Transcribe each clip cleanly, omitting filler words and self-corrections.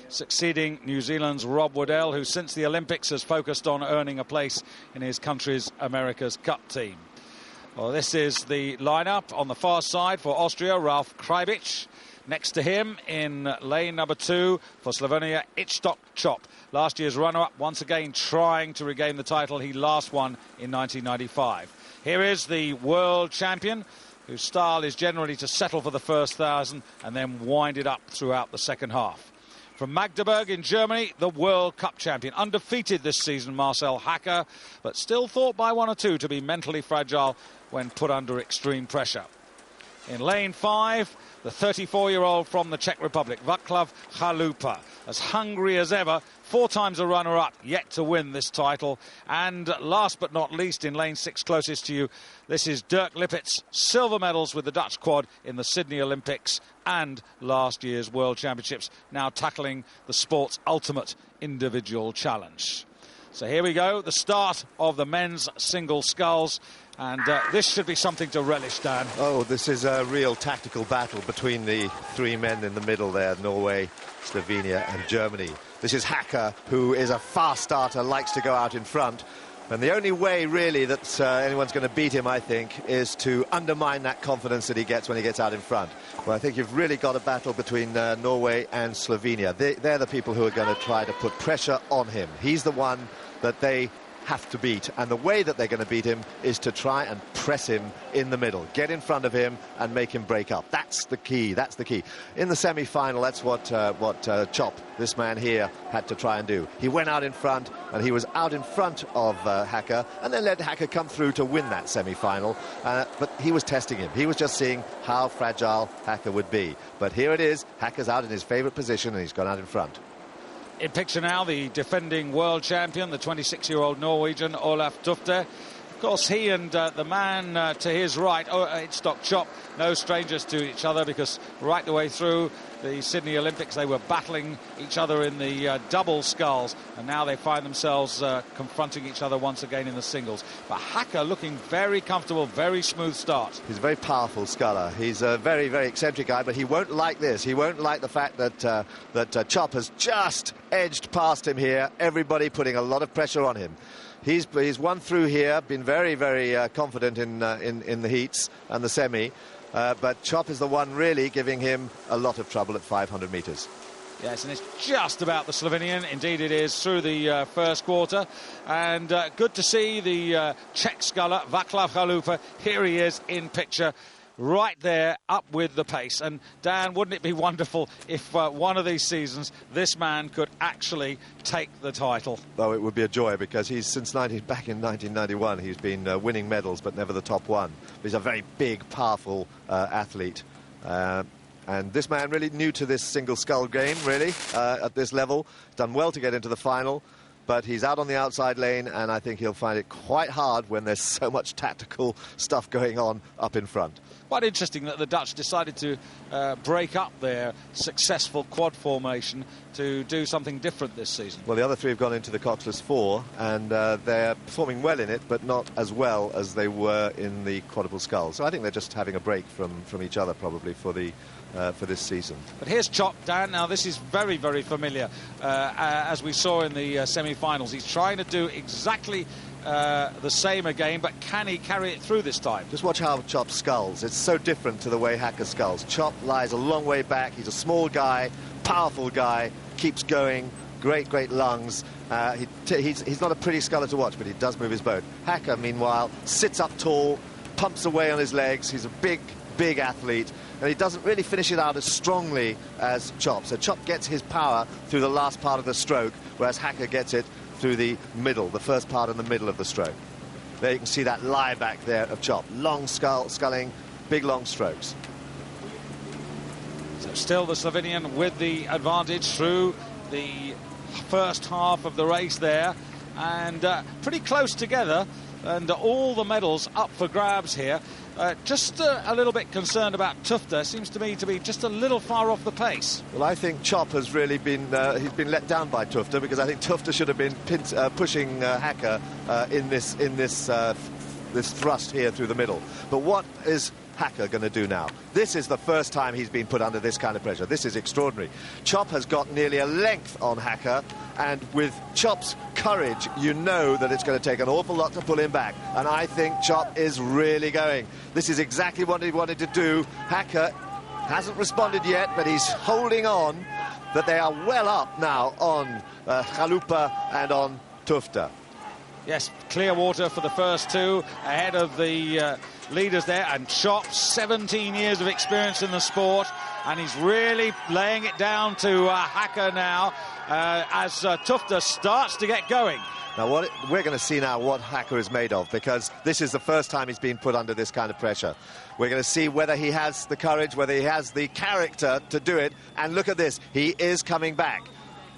succeeding New Zealand's Rob Waddell, who since the Olympics has focused on earning a place in his country's America's Cup team. Well, this is the lineup on the far side for Austria, Ralf Krajbic. Next to him in lane number 2 for Slovenia, Itzhak Čop. Last year's runner-up, once again trying to regain the title he last won in 1995. Here is the world champion, whose style is generally to settle for the first 1,000 and then wind it up throughout the second half. From Magdeburg in Germany, the World Cup champion, undefeated this season, Marcel Hacker, but still thought by one or two to be mentally fragile when put under extreme pressure. In lane 5, the 34-year-old from the Czech Republic, Václav Chalupa, as hungry as ever, 4 times a runner-up, yet to win this title. And last but not least, in lane 6, closest to you, this is Dirk Lippitt's silver medals with the Dutch quad in the Sydney Olympics and last year's World Championships, now tackling the sport's ultimate individual challenge. So here we go, the start of the men's single sculls. And this should be something to relish, Dan. Oh, this is a real tactical battle between the 3 men in the middle there, Norway, Slovenia and Germany. This is Hacker, who is a fast starter, likes to go out in front. And the only way, really, that anyone's going to beat him, I think, is to undermine that confidence that he gets when he gets out in front. Well, I think you've really got a battle between Norway and Slovenia. They're the people who are going to try to put pressure on him. He's the one that they have to beat, and the way that they're going to beat him is to try and press him in the middle, get in front of him and make him break up. That's the key. That's the key. In the semi-final, that's what Čop, this man here, had to try and do. He went out in front, and he was out in front of Hacker, and then let Hacker come through to win that semi-final. But he was testing him. He was just seeing how fragile Hacker would be. But here it is. Hacker's out in his favourite position, and he's gone out in front. In picture now, the defending world champion, the 26-year-old Norwegian Olaf Tufte. Of course, he and the man to his right, Itzhak Čop, no strangers to each other, because right the way through the Sydney Olympics they were battling each other in the double sculls, and now they find themselves confronting each other once again in the singles. But Hacker looking very comfortable, very smooth start. He's a very powerful sculler. He's a very, very eccentric guy, but he won't like this. He won't like the fact that Čop has just edged past him here, everybody putting a lot of pressure on him. He's won through here, been very, very confident in the heats and the semi, but Čop is the one really giving him a lot of trouble at 500 metres. Yes, and it's just about the Slovenian. Indeed it is, through the first quarter. And good to see the Czech sculler, Václav Chalupa. Here he is in picture, right there, up with the pace. And Dan, wouldn't it be wonderful if one of these seasons this man could actually take the title? Oh, it would be a joy, because he's back in 1991 he's been winning medals but never the top one. He's a very big, powerful athlete. And this man really new to this single scull game, really, at this level. He's done well to get into the final, but he's out on the outside lane, and I think he'll find it quite hard when there's so much tactical stuff going on up in front. Quite interesting that the Dutch decided to break up their successful quad formation to do something different this season. Well, the other 3 have gone into the Coxless 4, and they're performing well in it, but not as well as they were in the quadruple scull. So I think they're just having a break from each other, probably, for this season. But here's Čop, Dan. Now, this is very, very familiar, as we saw in the semi-finals. He's trying to do exactly the same again, but can he carry it through this time? Just watch how Čop sculls. It's so different to the way Hacker sculls. Čop lies a long way back. He's a small guy, powerful guy, keeps going, great lungs. He's not a pretty sculler to watch, but he does move his boat. Hacker, meanwhile, sits up tall, pumps away on his legs. He's a big athlete, and he doesn't really finish it out as strongly as Čop. So Čop gets his power through the last part of the stroke, whereas Hacker gets it through the middle, the first part in the middle of the stroke. There you can see that lie back there of Čop. Long sculling, big long strokes. So still the Slovenian with the advantage through the first half of the race there, and pretty close together, and all the medals up for grabs here. Just a little bit concerned about Tufte. Seems to me to be just a little far off the pace. Well, I think Čop has really been he's been let down by Tufte, because I think Tufte should have been pushing Hacker in this thrust here through the middle. But what is Hacker going to do now? This is the first time he's been put under this kind of pressure. This is extraordinary. Chop has got nearly a length on Hacker, and with Chop's courage, you know that it's going to take an awful lot to pull him back. And I think Chop is really going. This is exactly what he wanted to do. Hacker hasn't responded yet, but he's holding on. That they are well up now on Chalupa and on Tufta. Yes, clear water for the first two, ahead of the leaders there. And Chop, 17 years of experience in the sport, and he's really laying it down to Hacker now as Tufta starts to get going. Now, we're going to see now what Hacker is made of, because this is the first time he's been put under this kind of pressure. We're going to see whether he has the courage, whether he has the character to do it. And look at this, he is coming back.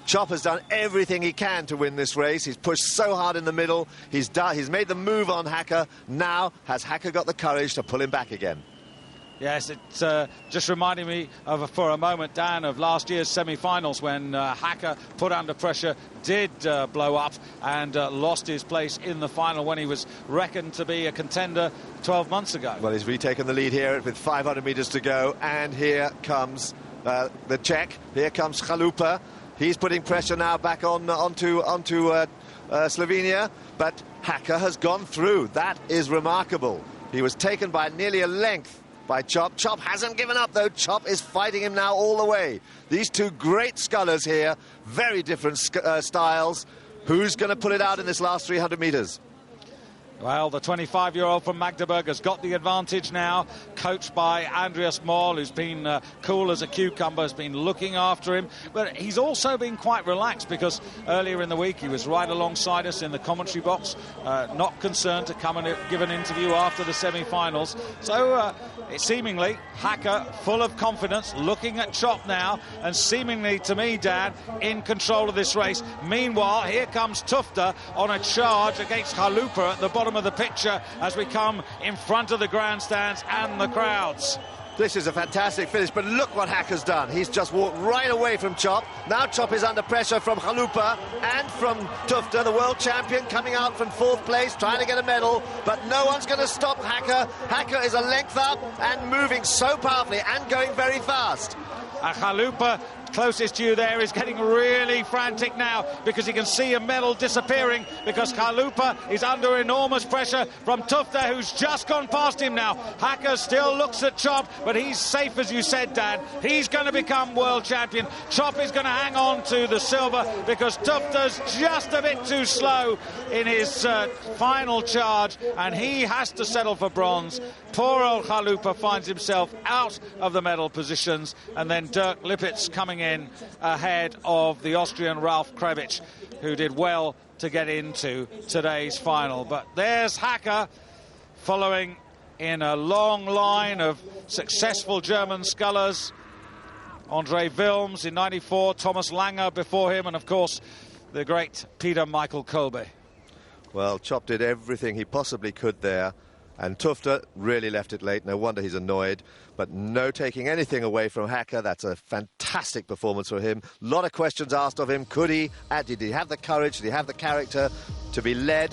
Chop has done everything he can to win this race. He's pushed so hard in the middle. He's made the move on Hacker. Now, has Hacker got the courage to pull him back again? Yes, it's just reminding me of, for a moment, Dan, of last year's semi-finals when Hacker, put under pressure, did blow up and lost his place in the final when he was reckoned to be a contender 12 months ago. Well, he's retaken the lead here with 500 metres to go, and here comes the Czech. Here comes Chalupa. He's putting pressure now back onto Slovenia, but Hacker has gone through. That is remarkable. He was taken by nearly a length by Chop. Chop hasn't given up, though. Chop is fighting him now all the way. These two great scullers here, very different styles. Who's going to pull it out in this last 300 metres? Well, the 25-year-old from Magdeburg has got the advantage now, coached by Andreas Moll, who's been cool as a cucumber, has been looking after him. But he's also been quite relaxed, because earlier in the week he was right alongside us in the commentary box, not concerned to come and give an interview after the semi-finals. So it's seemingly Hacker, full of confidence, looking at Chop now, and seemingly, to me, Dan, in control of this race. Meanwhile, here comes Tufta on a charge against Chalupa at the bottom of the picture as we come in front of the grandstands and the crowds. This is a fantastic finish, but look what Hacker's done. He's just walked right away from Chop. Now Chop is under pressure from Chalupa and from Tufta, the world champion, coming out from 4th place, trying to get a medal, but no one's going to stop Hacker. Hacker is a length up and moving so powerfully and going very fast. Chalupa, closest to you there, is getting really frantic now, because he can see a medal disappearing, because Chalupa is under enormous pressure from Tufta, who's just gone past him now. Hacker still looks at Chop, but he's safe, as you said, Dan. He's going to become world champion. Chop is going to hang on to the silver, because Tufta's just a bit too slow in his final charge, and he has to settle for bronze. Poor old Chalupa finds himself out of the medal positions, and then Dirk Lippitz coming in ahead of the Austrian Ralf Krebich, who did well to get into today's final. But there's Hacker following in a long line of successful German scullers. Andre Wilms in '94, Thomas Langer before him, and of course the great Peter Michael Kolbe. Well, Chop did everything he possibly could there, and Tufta really left it late. No wonder he's annoyed, but no taking anything away from Hacker. That's a fantastic performance for him. A lot of questions asked of him. Could he? Did he have the courage? Did he have the character to be led?